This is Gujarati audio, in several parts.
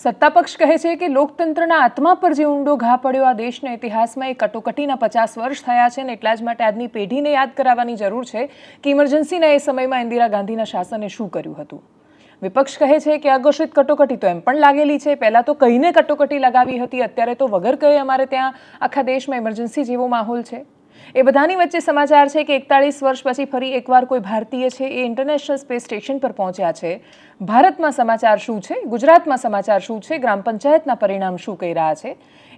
સત્તાપક્ષ કહે છે કે લોકતંત્રના આત્મા પર જે ઊંડો ઘા પડ્યો આ દેશના ઇતિહાસમાં એ કટોકટીના 50 વર્ષ થયા છે ને એટલા જ માટે આજની પેઢીને યાદ કરાવવાની જરૂર છે કે ઇમરજન્સીના એ સમયમાં ઇન્દિરા ગાંધીના શાસને શું કર્યું હતું। વિપક્ષ કહે છે કે અઘોષિત કટોકટી તો એમ પણ લાગેલી છે, પહેલાં તો કહીને કટોકટી લગાવી હતી, અત્યારે તો વગર કહે અમારે ત્યાં આખા દેશમાં ઇમરજન્સી જેવો માહોલ છે। એ બધાની વચ્ચે સમાચાર છે કે 41 વર્ષ પછી ફરી એકવાર કોઈ ભારતીય છે એ ઇન્ટરનેશનલ સ્પેસ સ્ટેશન પર પહોંચ્યા છે। ભારતમાં સમાચાર શું છે, ગુજરાતમાં સમાચાર શું છે, ગ્રામ પંચાયતના પરિણામ શું કહી રહ્યા છે,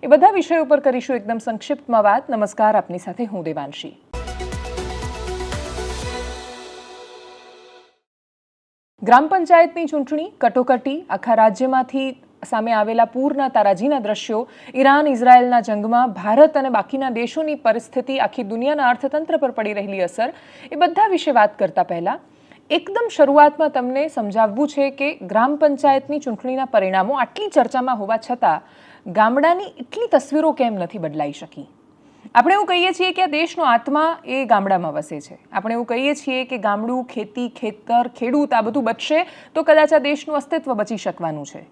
એ બધા વિષયો પર કરીશું એકદમ સંક્ષિપ્તમાં વાત। નમસ્કાર, આપની સાથે હું દેવાંશી। ગ્રામ પંચાયતની ચૂંટણી, કટોકટી, આખા રાજ્યમાંથી સામે આવેલા પૂરના તારાજીના દ્રશ્યો, ઈરાન ઇઝરાયલના જંગમાં ભારત અને બાકીના દેશોની પરિસ્થિતિ, આખી દુનિયાના અર્થતંત્ર પર પડી રહેલી અસર, એ બધા વિશે વાત કરતા પહેલા એકદમ શરૂઆતમાં તમને સમજાવવું છે કે ગ્રામ પંચાયતની ચૂંટણીના પરિણામો આટલી ચર્ચામાં હોવા છતાં ગામડાની એટલી તસવીરો કેમ નથી બદલાઈ શકી। આપણે એવું કહીએ છીએ કે આ દેશનો આત્મા એ ગામડામાં વસે છે। આપણે એવું કહીએ છીએ કે ગામડું, ખેતી, ખેતર, ખેડૂત આ બધું બચશે તો કદાચ આ દેશનું અસ્તિત્વ બચી શકવાનું છે।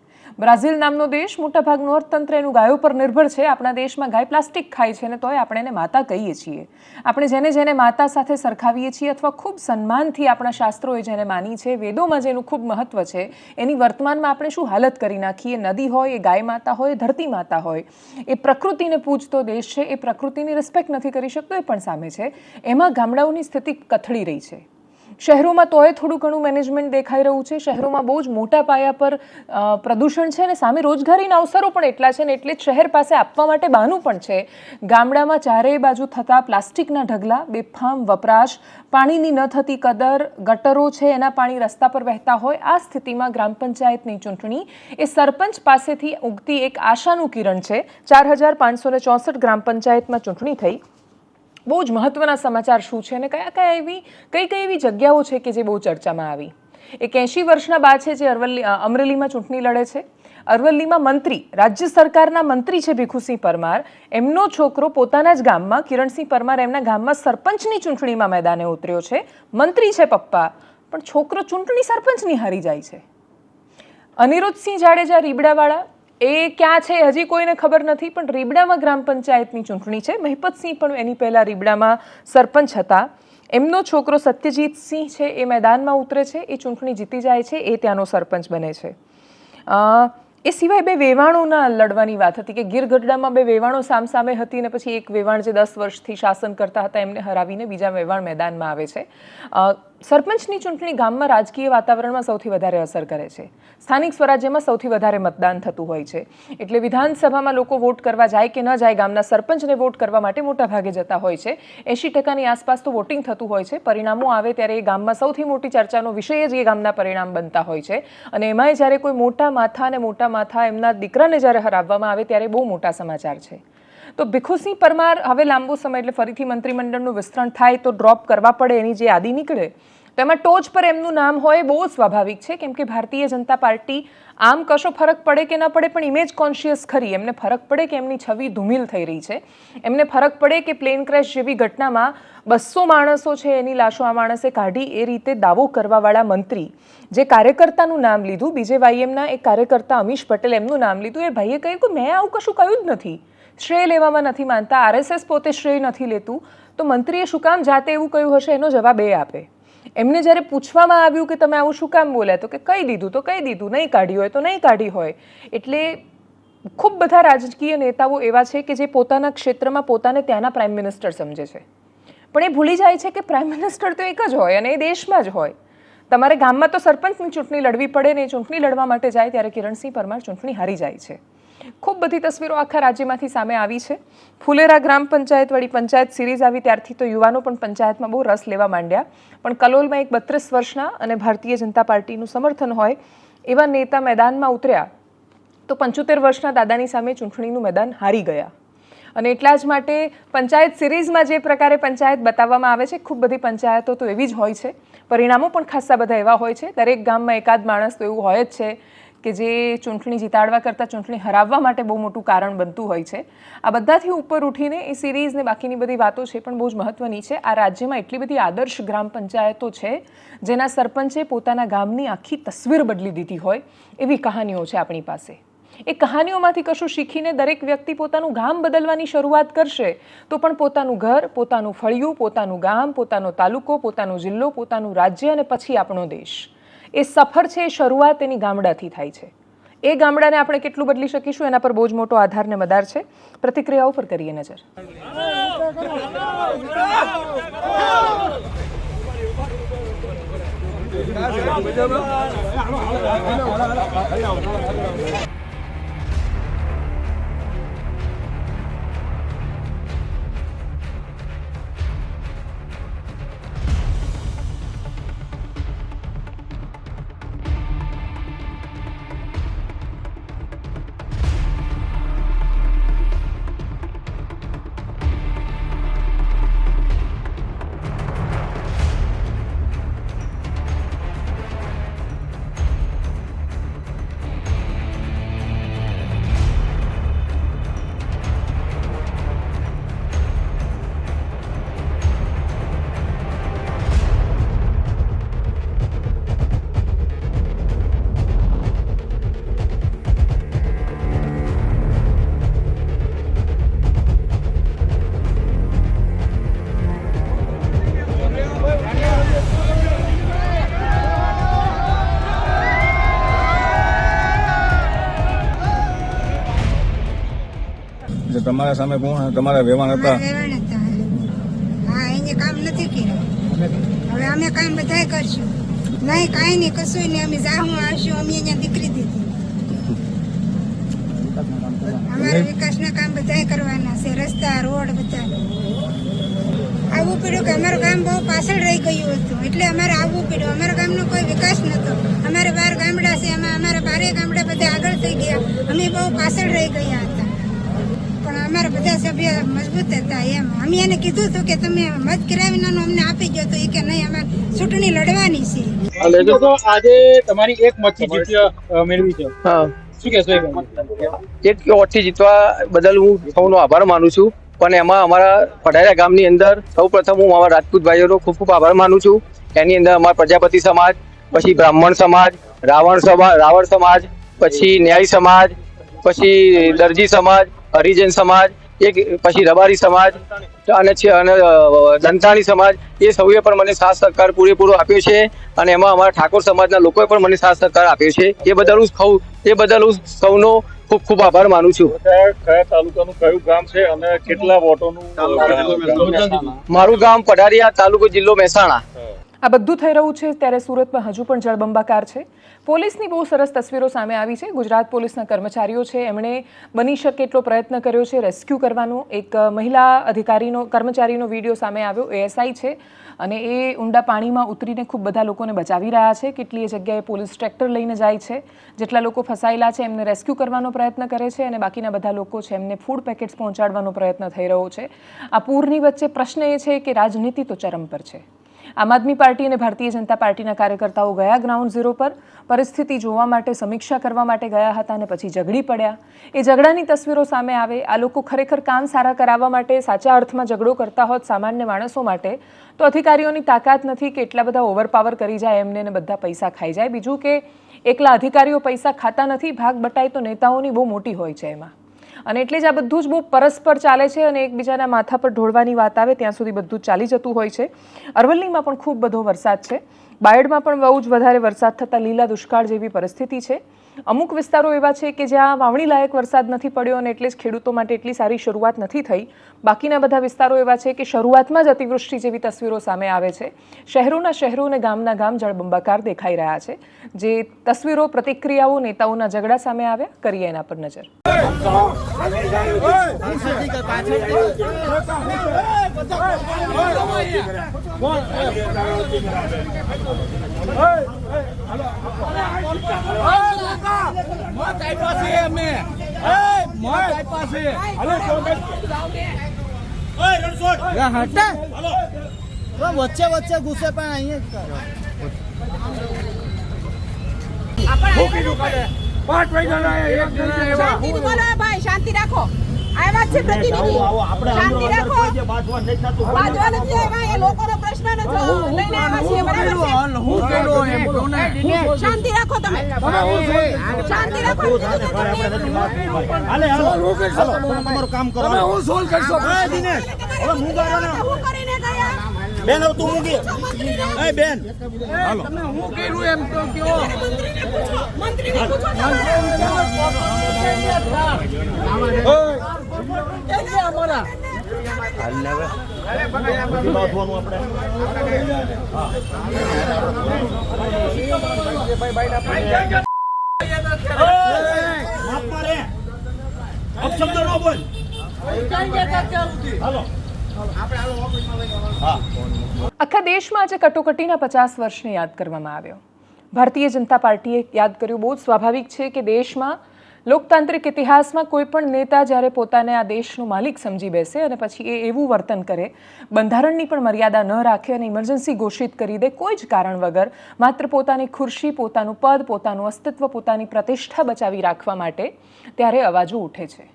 બ્રાઝિલ નામનો દેશ, મોટાભાગનું અર્થતંત્ર એનું ગાયો પર નિર્ભર છે। આપણા દેશમાં ગાય પ્લાસ્ટિક ખાય છે ને તોય આપણે એને માતા કહીએ છીએ। આપણે જેને માતા સાથે સરખાવીએ છીએ અથવા ખૂબ સન્માનથી આપણા શાસ્ત્રોએ જેને માની છે, વેદોમાં જેનું ખૂબ મહત્વ છે, એની વર્તમાનમાં આપણે શું હાલત કરી નાખીએ। નદી હોય, એ ગાય માતા હોય, ધરતી માતા હોય, એ પ્રકૃતિને પૂજતો દેશ છે, એ પ્રકૃતિની રિસ્પેક્ટ નથી કરી શકતો, એ પણ સામે છે। એમાં ગામડાઓની સ્થિતિ કથળી રહી છે। શહેરોમાં તોય થોડું ઘણું મેનેજમેન્ટ દેખાઈ રહ્યું છે। શહેરોમાં બહુ જ મોટા પાયા પર પ્રદૂષણ છે ને સામે રોજગારીના અવસરો પણ એટલા છે ને એટલે જ શહેર પાસે આપવા માટે બહાનું પણ છે। ગામડામાં ચારેય બાજુ થતા પ્લાસ્ટિકના ઢગલા, બેફામ વપરાશ, પાણીની ન થતી કદર, ગટરો છે એના પાણી રસ્તા પર વહેતા હોય, આ સ્થિતિમાં ગ્રામ પંચાયતની ચૂંટણી એ સરપંચ પાસેથી ઉગતી એક આશાનું કિરણ છે। 4564 ગ્રામ પંચાયતમાં ચૂંટણી થઈ। બહુ જ મહત્વના સમાચાર શું છે અને કઈ એવી જગ્યાઓ છે કે જે બહુ ચર્ચામાં આવી। એક 80 વર્ષના બા છે જે અમરેલીમાં ચૂંટણી લડે છે। અરવલ્લીમાં મંત્રી, રાજ્ય સરકારના મંત્રી છે ભીખુસિંહ પરમાર, એમનો છોકરો પોતાના જ ગામમાં, કિરણસિંહ પરમાર, એમના ગામમાં સરપંચની ચૂંટણીમાં મેદાને ઉતર્યો છે। મંત્રી છે પપ્પા, પણ છોકરો ચૂંટણી સરપંચની હારી જાય છે। અનિરુદ્ધસિંહ જાડેજા રીબડાવાળા, એ ક્યાં છે હજી કોઈને ખબર નથી, પણ રીબડામાં ગ્રામ પંચાયતની ચૂંટણી છે। મહિપતસિંહ પણ એની પહેલાં રીબડામાં સરપંચ હતા। એમનો છોકરો સત્યજીતસિંહ છે એ મેદાનમાં ઉતરે છે, એ ચૂંટણી જીતી જાય છે, એ ત્યાંનો સરપંચ બને છે। એ સિવાય બે વેવાણોના લડવાની વાત હતી કે ગીર ગઢડામાં બે વેવાણો સામસામે હતી ને પછી એક વેવાણ જે 10 વર્ષથી શાસન કરતા હતા એમને હરાવીને બીજા વેવાણ મેદાનમાં આવે છે। સરપંચની ચૂંટણી ગામમાં રાજકીય વાતાવરણમાં સૌથી વધારે અસર કરે છે। સ્થાનિક સ્વરાજ્યમાં સૌથી વધારે મતદાન થતું હોય છે, એટલે વિધાનસભામાં લોકો વોટ કરવા જાય કે ન જાય, ગામના સરપંચને વોટ કરવા માટે મોટા ભાગે જતા હોય છે। 80% આસપાસ તો વોટિંગ થતું હોય છે। પરિણામો આવે ત્યારે એ ગામમાં સૌથી મોટી ચર્ચાનો વિષય જ એ ગામના પરિણામ બનતા હોય છે અને એમાંય જ્યારે કોઈ મોટા માથા એમના દીકરાને જ્યારે હરાવવામાં આવે ત્યારે બહુ મોટા સમાચાર છે। તો ભીખુસિંહ પરમાર હવે લાંબો સમય એટલે ફરીથી મંત્રીમંડળનું વિસ્તરણ થાય તો ડ્રોપ કરવા પડે, એની જે યાદી નીકળે તો એમાં ટોચ પર એમનું નામ હોય, બહુ સ્વાભાવિક છે કેમ કે ભારતીય જનતા પાર્ટી આમ કશો ફરક પડે કે ન પડે પણ ઇમેજ કોન્શિયસ ખરી। એમને ફરક પડે કે એમની છબી ધૂમિલ થઈ રહી છે, એમને ફરક પડે કે પ્લેન ક્રેશ જેવી ઘટનામાં 200 માણસો છે એની લાશો આ માણસે કાઢી, એ રીતે દાવો કરવાવાળા મંત્રી જે કાર્યકર્તાનું નામ લીધું, BJYMના એક કાર્યકર્તા અમીશ પટેલ એમનું નામ લીધું, એ ભાઈએ કહ્યું કે મેં આવું કશું કહ્યું જ નથી, શ્રેય લેવામાં નથી માનતા, RSS પોતે શ્રેય નથી લેતું, તો મંત્રીએ શું કામ જાતે એવું કહ્યું હશે એનો જવાબ એ આપે। એમને જ્યારે પૂછવામાં આવ્યું કે તમે આવું શું કામ બોલ્યા તો કે કહી દીધું તો કહી દીધું, નહીં કાઢી હોય તો નહીં કાઢી હોય। એટલે ખૂબ બધા રાજકીય નેતાઓ એવા છે કે જે પોતાના ક્ષેત્રમાં પોતાને ત્યાંના પ્રાઇમ મિનિસ્ટર સમજે છે, પણ એ ભૂલી જાય છે કે પ્રાઇમ મિનિસ્ટર તો એક જ હોય અને એ દેશમાં જ હોય। તમારે ગામમાં તો સરપંચની ચૂંટણી લડવી પડે ને, એ ચૂંટણી લડવા માટે જાય ત્યારે કિરણસિંહ પરમાર ચૂંટણી હારી જાય છે। ખૂબ બધી તસવીરો આખા રાજ્યમાંથી સામે આવી છે। ફુલેરા ગ્રામ પંચાયતવાળી પંચાયત સિરીઝ આવી ત્યારથી તો યુવાનો પણ પંચાયતમાં બહુ રસ લેવા માંડ્યા, પણ કલોલમાં એક 32 વર્ષના અને ભારતીય જનતા પાર્ટીનું સમર્થન હોય એવા નેતા મેદાનમાં ઉતર્યા તો 75 વર્ષના દાદાની સામે ચૂંટણીનું મેદાન હારી ગયા। અને એટલા જ માટે પંચાયત સિરીઝમાં જે પ્રકારે પંચાયત બતાવવામાં આવે છે, ખૂબ બધી પંચાયતો તો એવી જ હોય છે, પરિણામો પણ ખાસા બધા એવા હોય છે। દરેક ગામમાં એકાદ માણસ તો એવું હોય જ છે કે જે ચૂંટણી જીતાડવા કરતાં ચૂંટણી હરાવવા માટે બહુ મોટું કારણ બનતું હોય છે। આ બધાથી ઉપર ઉઠીને એ સિરીઝ ને બાકીની બધી વાતો છે પણ બહુ જ મહત્વની છે। આ રાજ્યમાં એટલી બધી આદર્શ ગ્રામ પંચાયતો છે જેના સરપંચે પોતાના ગામની આખી તસવીર બદલી દીધી હોય એવી કહાનીઓ છે આપણી પાસે। એ કહાનીઓમાંથી કશું શીખીને દરેક વ્યક્તિ પોતાનું ગામ બદલવાની શરૂઆત કરશે તો પણ પોતાનું ઘર, પોતાનું ફળિયું, પોતાનું ગામ, પોતાનો તાલુકો, પોતાનો જિલ્લો, પોતાનું રાજ્ય અને પછી આપણો દેશ, એ સફર છે, એ શરૂઆત એની ગામડાથી થાય છે. એ ગામડાને આપણે કેટલું બદલી શકીશું એના પર બહુ જ મોટો આધાર ને મદાર છે. પ્રતિક્રિયાઓ પર કરીએ નજર. તમારા સામે કોણ તમારા વેવાણ હતા? હા, એને કામ નથી કર્યું. હવે અમે કામ બધાય કરશું. નહીં કાંઈ નહીં, કશું નહીં. અમે જાહું આવશું. અમે અહીંયા દીકરી દીધી. અમારા વિકાસના કામ બધાય કરવાના છે. રસ્તા, રોડ બધા આવવું પડ્યું કે અમારું ગામ બહુ પાછળ રહી ગયું હતું એટલે અમારે આવવું પડ્યું. અમારા ગામનો કોઈ વિકાસ નહોતો. અમારે 12 ગામડા છે, એમાં અમારા 12 ગામડા બધા આગળ થઈ ગયા. અમે બહુ પાછળ રહી ગયા હતા. પણ અમારા બધા સભ્ય મજબૂત હતા. એમ અમે એને કીધું હતું કે તમે મત કરાવીને અમને આપી દો, તો એ કે નહીં, અમારે ચૂંટણી લડવાની છે. આજે તમારી એક મતથી જીત મેળવી છે. શું કહેશો? એક વોટથી જીતવા બદલ હું સૌનો આભાર માનું છું. પણ એમાં અમારા પઢારિયા ગામની અંદર સૌ પ્રથમ હું અમારા રાજપૂત ભાઈઓનો ખૂબ ખૂબ આભાર માનું છું. એની અંદર અમારા પ્રજાપતિ સમાજ, પછી બ્રાહ્મણ સમાજ, રાવણ સમાજ, પછી ન્યાય સમાજ, પછી દરજી સમાજ, હરિજન સમાજ, એક પછી રબારી સમાજ અને દંતાણી સમાજ, એ સૌએ પણ મને સાથ સહકાર પૂરેપૂરો આપ્યો છે. અને એમાં અમારા ઠાકોર સમાજના લોકોએ પણ મને સાથ સહકાર આપ્યો છે. એ બદલ હું સૌનો ખૂબ ખૂબ આભાર માનું છું. કયા તાલુકાનું કયું ગામ છે અને કેટલા વોટોનું? મારું ગામ પઢારિયા, તાલુકો જિલ્લો મહેસાણા. આ બધું થઈ રહ્યું છે ત્યારે સુરતમાં હજુ પણ જળબંબાકાર છે. પોલીસની બહુ સરસ તસવીરો સામે આવી છે. ગુજરાત પોલીસના કર્મચારીઓ છે, એમણે બની શકે એટલો પ્રયત્ન કર્યો છે રેસ્ક્યુ કરવાનો. એક મહિલા કર્મચારીનો વિડીયો સામે આવ્યો, એએસઆઈ છે, અને એ ઊંડા પાણીમાં ઉતરીને ખૂબ બધા લોકોને બચાવી રહ્યા છે. કેટલીય જગ્યાએ પોલીસ ટ્રેક્ટર લઈને જાય છે. જેટલા લોકો ફસાયેલા છે એમને રેસ્ક્યુ કરવાનો પ્રયત્ન કરે છે, અને બાકીના બધા લોકો છે એમને ફૂડ પેકેટ્સ પહોંચાડવાનો પ્રયત્ન થઈ રહ્યો છે. આ પૂરની વચ્ચે પ્રશ્ન એ છે કે રાજનીતિ તો ચરમ પર છે. આમ આદમી પાર્ટી અને ભારતીય જનતા પાર્ટીના કાર્યકર્તાઓ ગયા ગ્રાઉન્ડ ઝીરો પર, પરિસ્થિતિ જોવા માટે, સમીક્ષા કરવા માટે ગયા હતા અને પછી ઝઘડી પડ્યા. એ ઝઘડાની તસવીરો સામે આવે. આ લોકો ખરેખર કામ સારા કરાવવા માટે સાચા અર્થમાં ઝઘડો કરતા હોત સામાન્ય માણસો માટે, તો અધિકારીઓની તાકાત નથી કે એટલા બધા ઓવરપાવર કરી જાય એમને ને બધા પૈસા ખાઈ જાય. બીજું કે એકલા અધિકારીઓ પૈસા ખાતા નથી, ભાગ બટાઈ તો નેતાઓની બહુ મોટી હોય છે એમાં. અને એટલે જ આ બધું જ બહુ પરસ્પર ચાલે છે અને એકબીજાના માથા પર ઢોળવાની વાત આવે ત્યાં સુધી બધું જ ચાલી જતું હોય છે. અરવલ્લીમાં પણ ખૂબ બધો વરસાદ છે. બાયડમાં પણ બહુ જ વધારે વરસાદ થતાં લીલા દુષ્કાળ જેવી પરિસ્થિતિ છે. અમુક વિસ્તારો એવા છે કે જ્યાં વાવણી લાયક વરસાદ નથી પડ્યો અને એટલે જ ખેડૂતો માટે એટલી સારી શરૂઆત નથી થઈ. બાકીના બધા વિસ્તારો એવા છે કે શરૂઆતમાં જ અતિવૃષ્ટિ જેવી તસવીરો સામે આવે છે. શહેરોના શહેરો અને ગામના ગામ જળબંબાકાર દેખાઈ રહ્યા છે. જે તસવીરો, પ્રતિક્રિયાઓ નેતાઓના ઝઘડા સામે આવ્યા, કરીએ એના પર નજર. વચ્ચે વચ્ચે ઘૂસે પણ અહીંયા શાંતિ રાખો. આવ્યા છે પ્રતિનિધિ આપણે શાંતિ રાખો જે બાજવા નથી થતું બાજવા નથી આવ્યા એ લોકોનો પ્રશ્ન નથી લઈને આવ્યા છીએ બરાબર છે હું કેલો એમ કહું ને શાંતિ રાખો તમે શાંતિ રાખો હાલે હાલો તમારું કામ કરો હું સોલ્વ કરશો દિનેશ હવે મુંગારો ને હું કરીને ગયા બેન હવે તું મૂકી એ બેન હાલો મંત્રીને પૂછો શબ્દ ન બોલ હાલો આખા દેશમાં આજે કટોકટીના 50 વર્ષને યાદ કરવામાં આવ્યો. ભારતીય જનતા પાર્ટીએ યાદ કર્યું. બહુ જ સ્વાભાવિક છે કે દેશમાં લોકતાંત્રિક ઇતિહાસમાં કોઈ પણ નેતા જ્યારે પોતાને આ દેશનો માલિક સમજી બેસે અને પછી એ એવું વર્તન કરે, બંધારણની પણ મર્યાદા ન રાખે અને ઇમરજન્સી ઘોષિત કરી દે કોઈ જ કારણ વગર, માત્ર પોતાની ખુરશી, પોતાનું પદ, પોતાનું અસ્તિત્વ, પોતાની પ્રતિષ્ઠા બચાવી રાખવા માટે, ત્યારે અવાજો ઉઠે છે.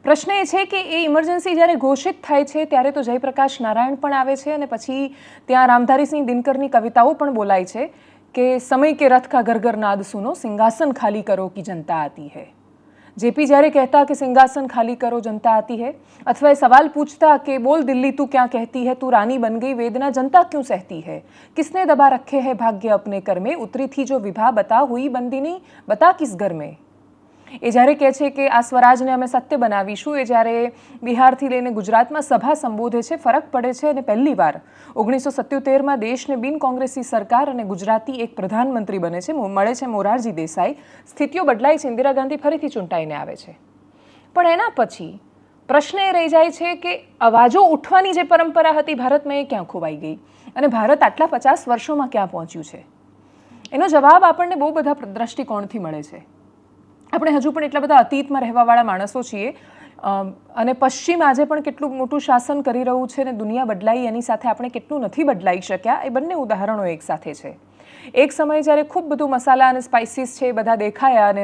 પ્રશ્ન એ છે કે એ ઇમરજન્સી જ્યારે ઘોષિત થાય છે ત્યારે તો જયપ્રકાશ નારાયણ પણ આવે છે અને પછી ત્યાં રામધારીસિંહ દિનકરની કવિતાઓ પણ બોલાય છે કે સમય કે રથ કા ઘર ઘર નાદ સુનો, સિંહાસન ખાલી કરો કી જનતા આતી હૈ. જેપી જ્યારે કહેતા કે સિંહાસન ખાલી કરો જનતા આતી है, अथवा ये सवाल पूछता कि बोल दिल्ली तू क्या कहती है, तू रानी बन गई वेदना जनता क्यों सहती है, किसने दबा रखे है भाग्य अपने कर में, उतरी थी जो विभा बता हुई बंदिनी बता किस घर में. એ જ્યારે કહે છે કે આ સ્વરાજને અમે સત્ય બનાવીશું, એ જ્યારે બિહારથી લઈને ગુજરાતમાં સભા સંબોધે છે, ફરક પડે છે અને પહેલીવાર 1977માં દેશને બિન કોંગ્રેસી સરકાર અને ગુજરાતી એક પ્રધાનમંત્રી બને છે, મળે છે મોરારજી દેસાઈ. સ્થિતિઓ બદલાય છે, ઇન્દિરા ગાંધી ફરીથી ચૂંટાઈને આવે છે. પણ એના પછી પ્રશ્ન એ રહી જાય છે કે અવાજો ઉઠવાની જે પરંપરા હતી ભારતમાં એ ક્યાં ખોવાઈ ગઈ અને ભારત આટલા 50 વર્ષોમાં ક્યાં પહોંચ્યું છે? એનો જવાબ આપણને બહુ બધા દ્રષ્ટિકોણથી મળે છે. આપણે હજુ પણ એટલા બધા અતીતમાં રહેવાવાળા માણસો છીએ અને પશ્ચિમ આજે પણ કેટલું મોટું શાસન કરી રહ્યું છે અને દુનિયા બદલાઈ એની સાથે આપણે કેટલું નથી બદલાઈ શક્યા, એ બંને ઉદાહરણો એક સાથે છે. એક સમયે જ્યારે ખૂબ બધું મસાલા અને સ્પાઇસીસ છે એ બધા દેખાયા અને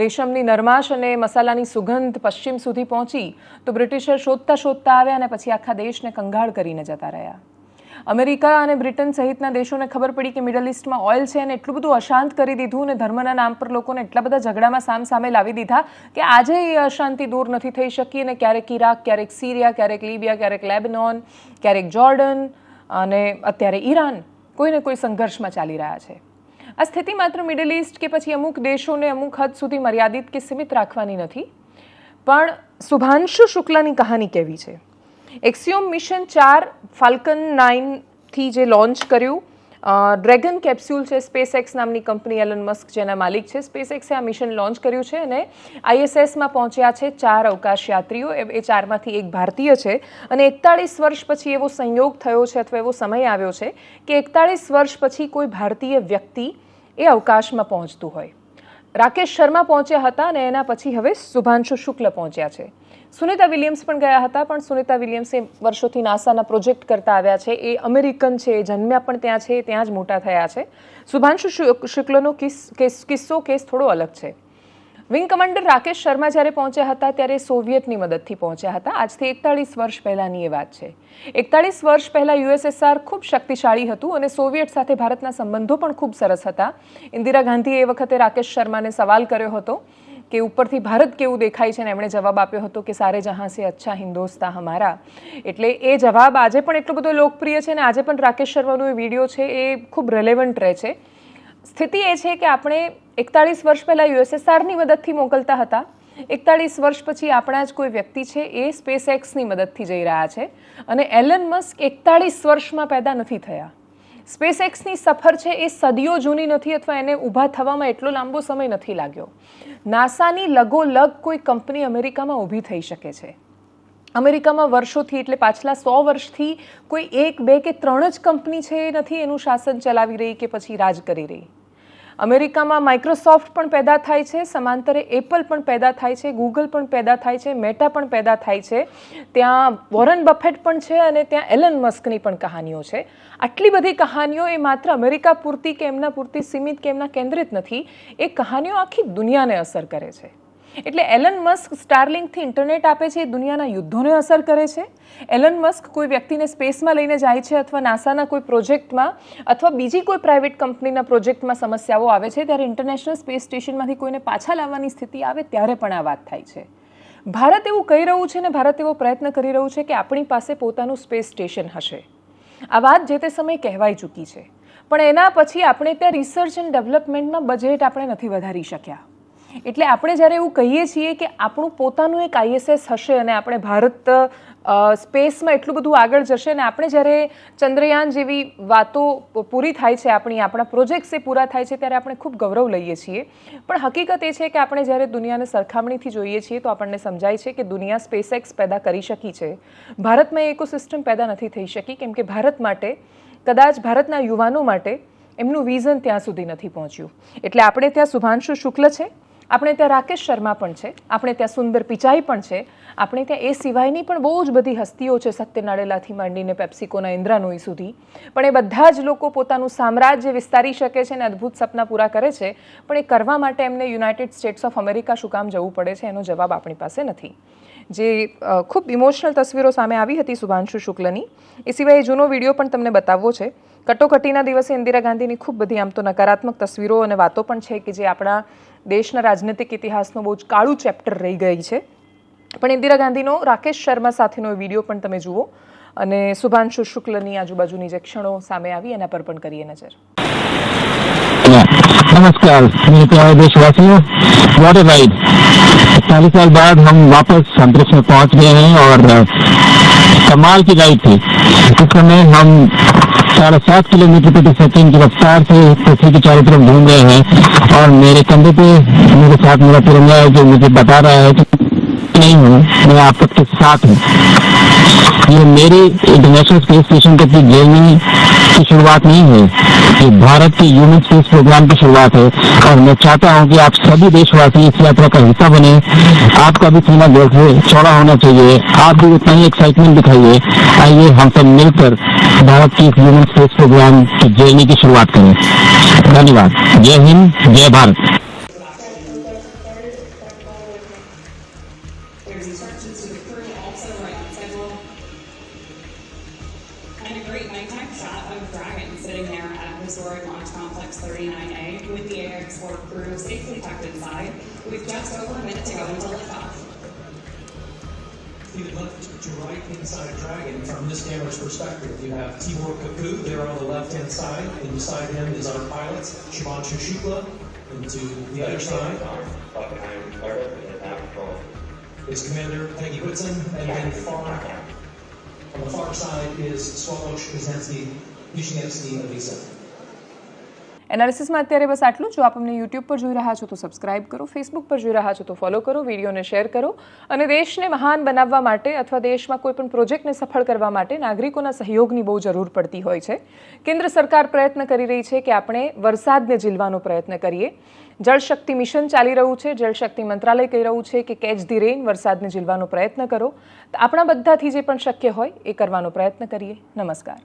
રેશમની નરમાશ અને મસાલાની સુગંધ પશ્ચિમ સુધી પહોંચી તો બ્રિટિશર શોધતા શોધતા આવ્યા અને પછી આખા દેશને કંગાળ કરીને જતા રહ્યા. અમેરિકા અને બ્રિટન સહિતના દેશોને ખબર પડી કે મિડલ ઇસ્ટમાં ઓઇલ છે અને એટલું બધું અશાંત કરી દીધું અને ધર્મના નામ પર લોકોને એટલા બધા ઝઘડામાં સામસામે લાવી દીધા કે આજે એ અશાંતિ દૂર નથી થઈ શકી અને ક્યારેક ઇરાક, ક્યારેક સિરિયા, ક્યારેક લિબિયા, ક્યારેક લેબનોન, ક્યારેક જોર્ડન અને અત્યારે ઈરાન કોઈને કોઈ સંઘર્ષમાં ચાલી રહ્યા છે. આ સ્થિતિ માત્ર મિડલ ઇસ્ટ કે પછી અમુક દેશોને અમુક હદ સુધી મર્યાદિત કે સીમિત રાખવાની નથી, પણ શુભાંશુ શુક્લાની કહાની કેવી છે. એક્સિયોમ મિશન 4 ફાલ્કન 9થી જે લોન્ચ કર્યું, ડ્રેગન કેપ્સ્યુલ છે, સ્પેસએક્સ નામની કંપની, એલન મસ્ક જેના માલિક છે, સ્પેસએક્સે આ મિશન લોન્ચ કર્યું છે અને ISSમાં પહોંચ્યા છે 4 અવકાશ યાત્રીઓ. એ 4માંથી એક ભારતીય છે અને 41 વર્ષ પછી એવો સંયોગ થયો છે અથવા એવો સમય આવ્યો છે કે 41 વર્ષ પછી કોઈ ભારતીય વ્યક્તિ એ અવકાશમાં પહોંચતું હોય. રાકેશ શર્મા પહોંચ્યા હતા અને એના પછી હવે શુભાંશુ શુક્લ પહોંચ્યા છે. સુનિતા વિલિયમ્સ પણ ગયા હતા, પણ સુનિતા વિલિયમ્સે વર્ષોથી નાસાના પ્રોજેક્ટ કરતા આવ્યા છે. એ અમેરિકન છે, જન્મ્યા પણ ત્યાં છે, ત્યાં જ મોટા થયા છે. શુભાંશુ શુક્લનો કેસ થોડો અલગ છે. વિંગ કમાન્ડર રાકેશ શર્મા જ્યારે પહોંચ્યા હતા ત્યારે સોવિયતની મદદથી પહોંચ્યા હતા. આજથી 41 વર્ષ પહેલાંની એ વાત છે. 41 વર્ષ પહેલાં USSR ખૂબ શક્તિશાળી હતું અને સોવિયત સાથે ભારતના સંબંધો પણ ખૂબ સરસ હતા. ઇન્દિરા ગાંધીએ એ વખતે રાકેશ શર્માને સવાલ કર્યો હતો કે ઉપરથી ભારત કેવું દેખાય છે, અને એમણે જવાબ આપ્યો હતો કે સારે જહાં સે અચ્છા હિન્દોસ્તા હમારા. એટલે એ જવાબ આજે પણ એટલો બધો લોકપ્રિય છે અને આજે પણ રાકેશ શર્માનો એ વિડીયો છે એ ખૂબ રેલેવન્ટ રહે છે. સ્થિતિ એ છે કે આપણે 41 વર્ષ પહેલાં USSRની મદદથી મોકલતા હતા, 41 વર્ષ પછી આપણા જ કોઈ વ્યક્તિ છે એ સ્પેસએક્સની મદદથી જઈ રહ્યા છે અને એલન મસ્ક 41 વર્ષમાં પેદા નથી થયા. સ્પેસએક્સની સફર છે એ સદીઓ જૂની નથી અથવા એને ઊભા થવામાં એટલો લાંબો સમય નથી લાગ્યો. નાસાની લગોલગ કોઈ કંપની અમેરિકામાં ઊભી થઈ શકે છે. અમેરિકામાં વર્ષોથી એટલે પાછલા 100 વર્ષથી કોઈ 1, 2 કે 3 જ કંપની છે એ નથી એનું શાસન ચલાવી રહી કે પછી રાજ કરી રહી. અમેરિકામાં માઇક્રોસોફ્ટ પણ પેદા થાય છે, સમાંતરે એપલ પણ પેદા થાય છે, ગૂગલ પણ પેદા થાય છે, મેટા પણ પેદા થાય છે, ત્યાં વોરન બફેટ પણ છે અને ત્યાં એલન મસ્કની પણ કહાનીઓ છે. આટલી બધી કહાનીઓ એ માત્ર અમેરિકા પૂરતી કે એમના પૂરતી સીમિત કે એમના કેન્દ્રિત નથી, એ કહાનીઓ આખી દુનિયાને અસર કરે છે. એટલે એલન મસ્ક સ્ટારલિંકથી ઇન્ટરનેટ આપે છે, એ દુનિયાના યુદ્ધોને અસર કરે છે. એલન મસ્ક કોઈ વ્યક્તિને સ્પેસમાં લઈને જાય છે અથવા નાસાના કોઈ પ્રોજેક્ટમાં અથવા બીજી કોઈ પ્રાઇવેટ કંપનીના પ્રોજેક્ટમાં સમસ્યાઓ આવે છે ત્યારે ઇન્ટરનેશનલ સ્પેસ સ્ટેશનમાંથી કોઈને પાછા લાવવાની સ્થિતિ આવે ત્યારે પણ આ વાત થાય છે. ભારત એવું કહી રહ્યું છે ને ભારત એવો પ્રયત્ન કરી રહ્યું છે કે આપણી પાસે પોતાનું સ્પેસ સ્ટેશન હશે. આ વાત જે તે સમયે કહેવાઈ ચૂકી છે, પણ એના પછી આપણે ત્યાં રિસર્ચ એન્ડ ડેવલપમેન્ટમાં બજેટ આપણે નથી વધારી શક્યા. એટલે આપણે જ્યારે એવું કહીએ છીએ કે આપણું પોતાનું એક ISS હશે અને આપણે ભારત સ્પેસમાં એટલું બધું આગળ જશે અને આપણે જ્યારે ચંદ્રયાન જેવી વાતો પૂરી થાય છે, આપણા પ્રોજેક્ટ્સ એ પૂરા થાય છે ત્યારે આપણે ખૂબ ગૌરવ લઈએ છીએ. પણ હકીકત એ છે કે આપણે જ્યારે દુનિયાને સરખામણીથી જોઈએ છીએ તો આપણને સમજાય છે કે દુનિયા સ્પેસએક્સ પેદા કરી શકી છે, ભારતમાં એ ઇકોસિસ્ટમ પેદા નથી થઈ શકી કેમ કે ભારત માટે કદાચ ભારતના યુવાનો માટે એમનું વિઝન ત્યાં સુધી નથી પહોંચ્યું. એટલે આપણે ત્યાં શુભાંશુ શુક્લ છે, આપણે ત્યાં રાકેશ શર્મા પણ છે, આપણે ત્યાં સુંદર પિચાઈ પણ છે, આપણે ત્યાં એ સિવાયની પણ બહુ જ બધી હસ્તીઓ છે, સત્ય નાડેલાથી માંડીને પેપ્સિકોના ઇન્દ્રા નોઈ સુધી. પણ એ બધા જ લોકો પોતાનું સામ્રાજ્ય વિસ્તારી શકે છે અને અદ્ભુત સપના પૂરા કરે છે, પણ એ કરવા માટે એમને યુનાઇટેડ સ્ટેટ્સ ઓફ અમેરિકા શું કામ જવું પડે છે એનો જવાબ આપણી પાસે નથી. જે ખૂબ ઇમોશનલ તસવીરો સામે આવી હતી શુભાંશુ શુક્લની. એ સિવાય જૂનો વિડીયો પણ તમને બતાવવો છે. કટોકટીના દિવસે ઇન્દિરા ગાંધીની ખૂબ બધી આમ તો નકારાત્મક તસવીરો અને વાતો પણ છે કે જે આપણા દેશના રાજનૈતિક ઇતિહાસનો બહુ જ કાળું ચેપ્ટર રહી ગઈ છે. પણ ઇન્દિરા ગાંધીનો રાકેશ શર્મા સાથેનો વિડીયો પણ તમે જુઓ અને શુભાંશુ શુક્લની આજુબાજુની જે ક્ષણો સામે આવી એના પર પણ કરીએ નજર. नमस्कार मेरे प्यारे देशवासियों, वॉट ए राइड। 40 साल बाद हम वापस अंतरिक्ष में पहुंच गए हैं और कमाल की राइड थी। इस समय हम 7.5 किलोमीटर प्रति सेकंड की रफ्तार से पृथ्वी की चारों तरफ घूम रहे हैं और मेरे कंधे पे मेरे साथ मेरा तिरंगा है जो मुझे बता रहा है कि नहीं हूँ, मैं आप सबके साथ हूँ। ये मेरी इंटरनेशनल स्पेस स्टेशन की जर्नी की शुरुआत नहीं है, ये भारत के ह्यूमन स्पेस प्रोग्राम की शुरुआत है और मैं चाहता हूँ कि आप सभी देशवासी इस यात्रा का हिस्सा बने। आपका भी सीना चौड़ा होना चाहिए, आप भी उतना ही एक्साइटमेंट दिखाइए। आइए हम सब मिलकर भारत की ह्यूमन स्पेस प्रोग्राम की जर्नी की शुरुआत करें। धन्यवाद। जय हिंद, जय Bharat. There's instructions to the crew also right on schedule. And a great nighttime shot of Dragon sitting there at historic Launch Complex 39A with the AX4 crew safely tucked inside with just over a minute to go until liftoff. You would look to right inside Dragon from this camera's perspective. You have Tibor Kaku there on the left-hand side, and beside him is our pilot, Shubhanshu Shukla, and to the other side is Commander Peggy Whitson, and then on the far side is Swalowsh Wisniewski Elisa. એનાલિસિસમાં અત્યારે બસ આટલું. જો આપ અમને યુટ્યુબ પર જોઈ રહ્યા છો તો સબસ્ક્રાઇબ કરો, ફેસબુક પર જોઈ રહ્યા છો તો ફોલો કરો, વિડીયોને શેર કરો અને દેશને મહાન બનાવવા માટે અથવા દેશમાં કોઈ પણ પ્રોજેક્ટને સફળ કરવા માટે નાગરિકોના સહયોગની બહુ જરૂર પડતી હોય છે. કેન્દ્ર સરકાર પ્રયત્ન કરી રહી છે કે આપણે વરસાદને ઝીલવાનો પ્રયત્ન કરીએ. જળશક્તિ મિશન ચાલી રહ્યું છે, જળશક્તિ મંત્રાલય કહી રહ્યું છે કે કેચ ધી રેન, વરસાદને ઝીલવાનો પ્રયત્ન કરો. આપણા બધાથી જે પણ શક્ય હોય એ કરવાનો પ્રયત્ન કરીએ. નમસ્કાર.